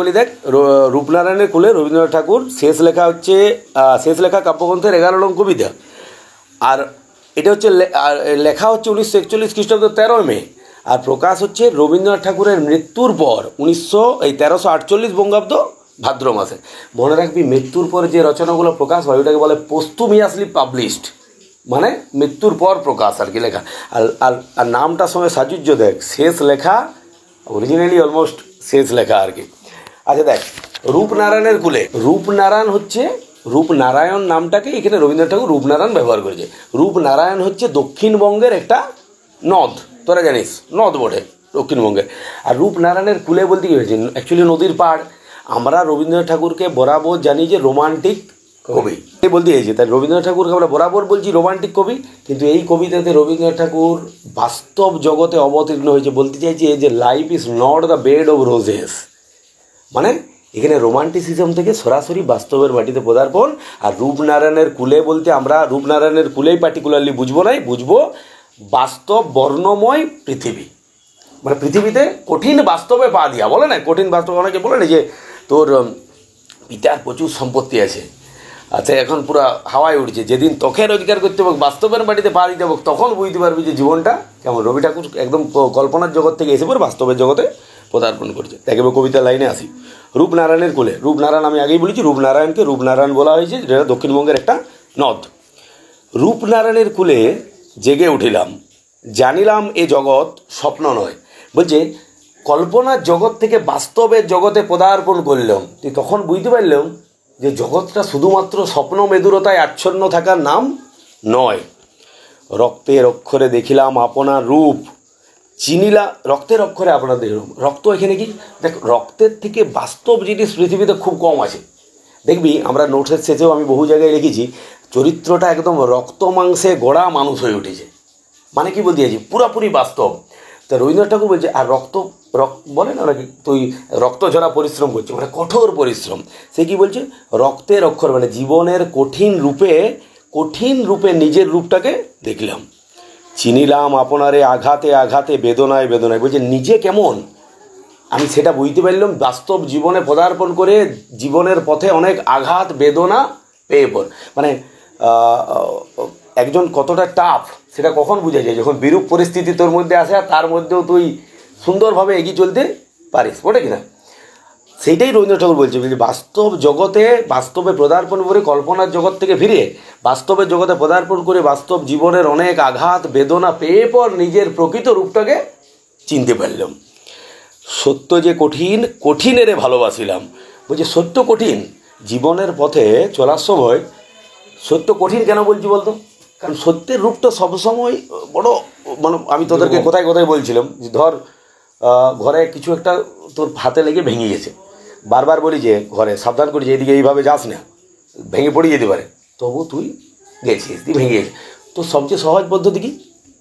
বলি দেখ, রূপনারায়ণের কুলে রবীন্দ্রনাথ ঠাকুর শেষ লেখা হচ্ছে শেষ লেখা কাব্যগ্রন্থের 11 নং কবিতা। আর এটা হচ্ছে লেখা হচ্ছে 1941 খ্রিস্টাব্দ 13 মে, আর প্রকাশ হচ্ছে রবীন্দ্রনাথ ঠাকুরের মৃত্যুর পর 1348 বঙ্গাব্দ ভাদ্র মাসে। মনে রাখবি, মৃত্যুর পর যে রচনাগুলো প্রকাশ হয় ওটাকে বলে পোস্টুমিয়াসলি পাবলিশড, মানে মৃত্যুর পর প্রকাশ আর কি লেখা। আর নামটার সঙ্গে সাজুজ্য দেখ, শেষ লেখা, অরিজিনালি অলমোস্ট শেষ লেখা আর কি। আচ্ছা দেখ, রূপনারায়ণের কুলে, রূপনারায়ণ হচ্ছে, রূপনারায়ণ নামটাকে এখানে রবীন্দ্রনাথ ঠাকুর রূপনারায়ণ ব্যবহার করেছে। রূপনারায়ণ হচ্ছে দক্ষিণবঙ্গের একটা নদ, তোরা জানিস, নদ বটে দক্ষিণবঙ্গের। আর রূপনারায়ণের কুলে বলতে কী হয়েছে, অ্যাকচুয়ালি নদীর পাড়। আমরা রবীন্দ্রনাথ ঠাকুরকে বরাবর জানি যে রোমান্টিক কবি বলতে চাইছে, তাই রবীন্দ্রনাথ ঠাকুরকে আমরা বরাবর বলছি রোমান্টিক কবি। কিন্তু এই কবিতাতে রবীন্দ্রনাথ ঠাকুর বাস্তব জগতে অবতীর্ণ হয়েছে, বলতে চাইছে যে life is not the bed of roses, মানে এখানে রোমান্টিসিজম থেকে সরাসরি বাস্তবের মাটিতে পদার্পণ। আর রূপনারায়ণের কুলে বলতে আমরা রূপনারায়ণের কুলেই পার্টিকুলারলি বুঝবো নাই, বুঝবো বাস্তব বর্ণময় পৃথিবী, মানে পৃথিবীতে কঠিন বাস্তবে পা দিয়া, বলে না কঠিন বাস্তব, অনেকে বলে না যে তোর পিতার প্রচুর সম্পত্তি আছে, আচ্ছা এখন পুরো হাওয়ায় উঠছে, যেদিন তোকে রোজগার করতে হবে বাস্তবের মাটিতে পা দিতে হবে তখন বুঝতে পারবি যে জীবনটা কেমন। রবি ঠাকুর একদম কল্পনার জগৎ থেকে এসে পরে বাস্তবের জগতে পদার্পণ করছে। দেখবে কবিতার লাইনে আসি, রূপনারায়ণের কোলে। রূপনারায়ণ আমি আগেই বলেছি, রূপনারায়ণকে রূপনারায়ণ বলা হয়েছে, যেটা দক্ষিণবঙ্গের একটা নদ। রূপনারায়ণের কুলে জেগে উঠিলাম, জানিলাম এ জগৎ স্বপ্ন নয়। বলছে কল্পনার জগৎ থেকে বাস্তবের জগতে পদার্পণ করলাম, তুই তখন বুঝতে পারলাম যে জগৎটা শুধুমাত্র স্বপ্ন মেদুরতায় আচ্ছন্ন থাকার নাম নয়। রক্তের অক্ষরে দেখিলাম আপনার রূপ, চিনিলা, রক্তের অক্ষরে আপনার দেখলাম। রক্ত এখানে কি দেখ, রক্তের থেকে বাস্তব জিনিস পৃথিবীতে খুব কম আছে। দেখবি আমরা নোটসের শেষেও আমি বহু জায়গায় লিখেছি, চরিত্রটা একদম রক্ত মাংসে গড়া মানুষ হয়ে উঠেছে, মানে কি বলতে চাইছি পুরাপুরি বাস্তব। তা রবীন্দ্রনাথ ঠাকুর বলছে, আর রক্ত বলে না নাকি, তুই রক্ত ঝরা পরিশ্রম করছে, মানে কঠোর পরিশ্রম। সে কি বলছে, রক্তের অক্ষর মানে জীবনের কঠিন রূপে নিজের রূপটাকে দেখলাম। চিনিলাম আপনারে আঘাতে আঘাতে বেদনায় বেদনায়। বলছে নিজে কেমন আমি সেটা বুঝতে পারলাম বাস্তব জীবনে পদার্পণ করে, জীবনের পথে অনেক আঘাত বেদনা পেয়ে পড়, মানে একজন কতটা টাফ সেটা কখন বোঝা যায়, যখন বিরূপ পরিস্থিতি তোর মধ্যে আসে আর তার মধ্যেও তুই সুন্দরভাবে এগিয়ে চলতে পারিস, বটে কিনা। সেইটাই রবীন্দ্রনাথ ঠাকুর বলছে, বাস্তব জগতে বাস্তবে পদার্পণ করে, কল্পনার জগৎ থেকে ফিরে বাস্তবের জগতে পদার্পণ করে বাস্তব জীবনের অনেক আঘাত বেদনা পেয়ে পর নিজের প্রকৃত রূপটাকে চিনতে পারলাম। সত্য যে কঠিন, কঠিনেরে ভালোবাসিলাম। বলছে সত্য কঠিন, জীবনের পথে চলার সময় সত্য কঠিন কেন বলছি বলতো, কারণ সত্যের রূপটা সবসময় বড়, মানে আমি তোদেরকে কোথায় কোথায় বলছিলাম যে ধর ঘরে কিছু একটা তোর হাতে লেগে ভেঙে গেছে, বারবার বলি যে ঘরে সাবধান করি যে এদিকে এইভাবে যাস না, ভেঙে পড়ে যেতে পারে, তবু তুই গেছিস, তুই ভেঙে গেছিস। তো সবচেয়ে সহজ পদ্ধতি কি,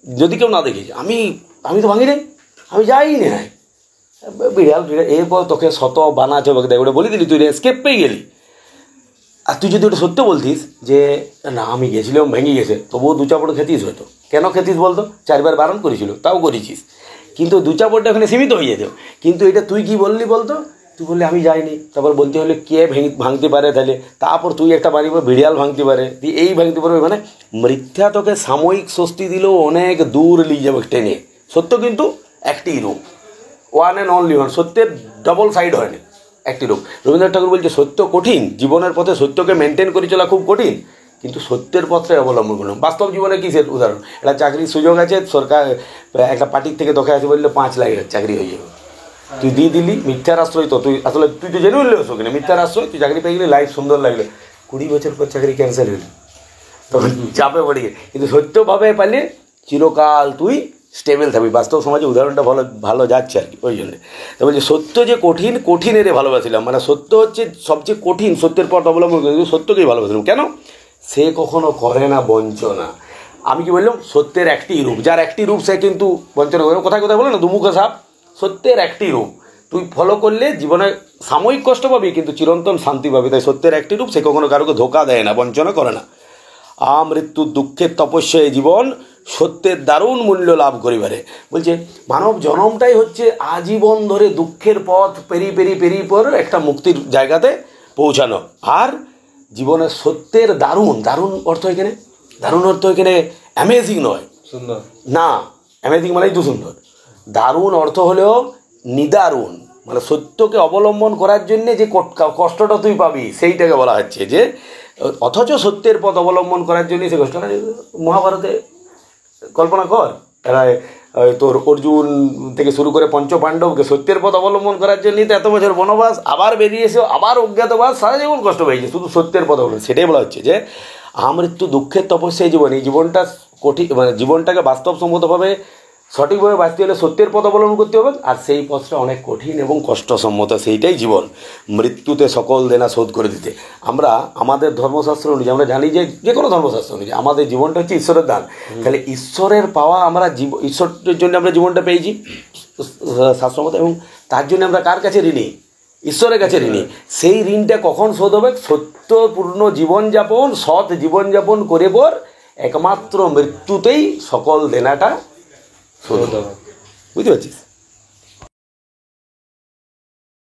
যদি কেউ না দেখেছে, আমি তো ভাঙি নাই, আমি যাই না, বিড়াল এরপর তোকে শত বানা চোখে দেখ, ওটা বলে দিলি, তুই এসকেপ পেয়ে গেলি। আর তুই যদি ওটা সত্য বলতিস যে না আমি গেছিলাম ভেঙে গেছে, তবুও দু চাপড় খেতিস হয়তো। কেন খেতিস বলতো, 4 বার বারণ করেছিল তাও করেছিস, কিন্তু দু চাপড়টা ওখানে সীমিত হয়ে যেত। কিন্তু এটা তুই কি বললি বলতো, তুই বললি আমি যাইনি, তারপর বলতে হলে কে ভাঙতে পারে, তাহলে তারপর তুই একটা বাড়ি বিড়াল ভাঙতে পারে, তুই এই ভাঙতে পারবে, মানে মিথ্যা তোকে সাময়িক স্বস্তি দিলেও অনেক দূর নিয়ে যাবে টেনে। সত্য কিন্তু একটি রূপ, ওয়ান অ্যান্ড অনলি ওয়ান, সত্যের ডবল সাইড হয়নি, একটি রূপ। রবীন্দ্রনাথ ঠাকুর বলছে সত্য কঠিন, জীবনের পথে সত্যকে মেনটেন করে চলা খুব কঠিন, কিন্তু সত্যের পথে অবলম্বন করলাম। বাস্তব জীবনে কিসের উদাহরণ, একটা চাকরির সুযোগ আছে, সরকার একটা পার্টির থেকে তোকে আছে বললে 5 লাখ চাকরি হয়ে যাবে, তুই দিয়ে দিলি, মিথ্যার আশ্রয়, তো তুই আসলে তুই তো জেনে উঠলে কিনা মিথ্যার আশ্রয়, তুই চাকরি পেয়ে গেলি, লাইফ সুন্দর লাগলো, 20 বছর পর চাকরি ক্যান্সেল হইল, তখন চাপে পড়ে গেলি। কিন্তু সত্যভাবে পাইলে চিরকাল তুই স্টেবল থাকবি। বাস্তব সমাজে উদাহরণটা ভালো যাচ্ছে আর কি, ওই জন্যে তো বলছি সত্য যে কঠিন, কঠিনেরে ভালোবাসিলাম, মানে সত্য হচ্ছে সবচেয়ে কঠিন, সত্যের পথ অবলম্বন করে সত্যকেই ভালোবাসিলাম। কেন, সে কখনো করে না বঞ্চনা। আমি কি বললাম, সত্যের একটি রূপ, যার একটি রূপ সে কিন্তু বঞ্চনা করে। কোথায় কোথায় বলে না দুমুখো সাপ, সত্যের একটি রূপ, তুই ফলো করলে জীবনে সাময়িক কষ্ট পাবি কিন্তু চিরন্তন শান্তি পাবি। তাই সত্যের একটি রূপ, সে কখনো কারোকে ধোকা দেয় না, বঞ্চনা করে না। মৃত্যুর দুঃখের তপস্যায় জীবন, সত্যের দারুণ মূল্য লাভ করিবারে। বলছে মানব জনমটাই হচ্ছে আজীবন ধরে দুঃখের পথ পেরিয়ে পর একটা মুক্তির জায়গাতে পৌঁছানো। আর জীবনের সত্যের দারুণ অর্থ এখানে, দারুণ অর্থ এখানে অ্যামেজিং নয়, সুন্দর না, অ্যামেজিং মানেই তো সুন্দর। দারুণ অর্থ হলেও নিদারুণ, মানে সত্যকে অবলম্বন করার জন্যে যে কষ্টটা তুই পাবি সেইটাকে বলা হচ্ছে যে, অথচ সত্যের পথ অবলম্বন করার জন্যে সে কষ্টটা। মহাভারতে কল্পনা কর, এরা তোর অর্জুন থেকে শুরু করে পঞ্চপাণ্ডবকে সত্যের পথ অবলম্বন করার জন্যই তো এত বছর বনবাস, আবার বেরিয়ে এসেও আবার অজ্ঞাতবাস, সারা জীবন কষ্ট পেয়েছে শুধু সত্যের পথ অবলম্বন। সেটাই বলা হচ্ছে যে আমৃত্যু দুঃখের তপস্যায় জীবন, এই জীবনটা কঠিন, মানে জীবনটাকে বাস্তবসম্মতভাবে সঠিকভাবে বাঁচতে হলে সত্যের পথ অবলম্বন করতে হবে, আর সেই পথটা অনেক কঠিন এবং কষ্টসম্মত, সেইটাই জীবন। মৃত্যুতে সকল দেনা শোধ করে দিতে। আমরা আমাদের ধর্মশাস্ত্র অনুযায়ী আমরা জানি যে কোনো ধর্মশাস্ত্র অনুযায়ী আমাদের জীবনটা হচ্ছে ঈশ্বরের দান। তাহলে ঈশ্বরের পাওয়া আমরা ঈশ্বরের জন্য আমরা জীবনটা পেয়েছি শাস্ত্রমত, এবং তার জন্য আমরা কার কাছে ঋণী? ঈশ্বরের কাছে ঋণী। সেই ঋণটা কখন শোধ হবে? সত্যপূর্ণ জীবনযাপন, সৎ জীবনযাপন করে পর একমাত্র মৃত্যুতেই সকল দেনাটা শোধ হবে। বুঝতে পারছিস?